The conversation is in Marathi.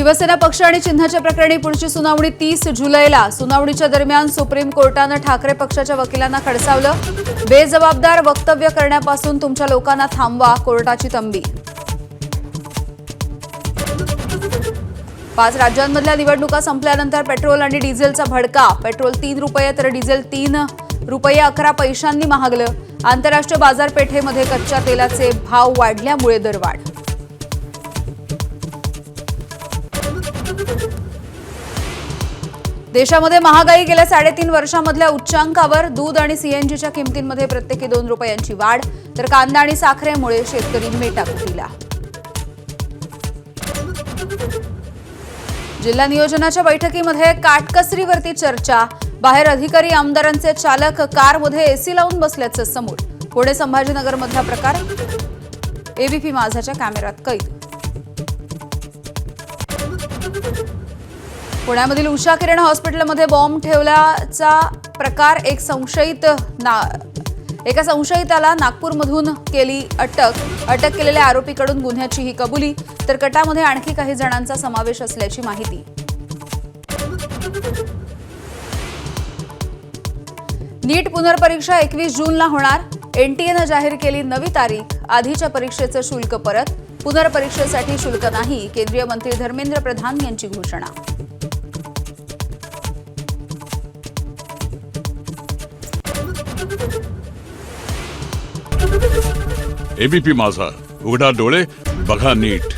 शिवसेना पक्ष आणि चिन्हाच्या प्रकरणी पुढची सुनावणी 30 जुलैला। सुनावणीच्या दरम्यान सुप्रीम कोर्टाने ठाकरे पक्षाच्या वकिलांना खडसावलं। बेजबाबदार वक्तव्य करण्यापासून तुमच्या लोकांना थांबवा, कोर्टाची तंबी। 5 राज्यांमधल्या निवडणुका संपल्यानंतर पेट्रोल आणि डिझेलचा भडका। पेट्रोल 3 रुपये तर डिझेल 3 रुपये 11 पैशांनी महागलं। आंतरराष्ट्रीय बाजारपेठेमध्ये कच्च्या तेलाचे भाव वाढल्यामुळे दरवाढ। देशामध्ये महागाई गेल्या 3.5 वर्षांमधल्या उच्चांकावर। दूध आणि सीएनजीच्या किमतींमध्ये प्रत्येकी 2 रुपयांची वाढ, तर कांदा आणि साखरेमुळे शेतकरी मेटाकुटीला। जिल्हा नियोजनाच्या बैठकीमध्ये काटकसरीवरती चर्चा। बाहेर अधिकारी आमदारांचे चालक कारमध्ये एसी लावून बसल्याचं समोर। पुणे संभाजीनगरमधला प्रकार एबीपी माझाच्या कॅमेऱ्यात कैद। पुण्यामधील उषा किरण हॉस्पिटलमध्ये बॉम्ब ठेवल्याचा प्रकार। एका संशयिताला नागपूरमधून केली अटक। अटक केलेल्या आरोपीकडून गुन्ह्याची ही कबुली, तर कटामध्ये आणखी काही जणांचा समावेश असल्याची माहिती। नीट पुनर्परीक्षा 21 जूनला होणार। एनटीएनं जाहीर केली नवी तारीख। आधीच्या परीक्षेचं शुल्क परत, पुनर्परीक्षेसाठी शुल्क नाही। केंद्रीय मंत्री धर्मेंद्र प्रधान यांची घोषणा। एबीपी माझा, उघडा डोळे बघा नीट।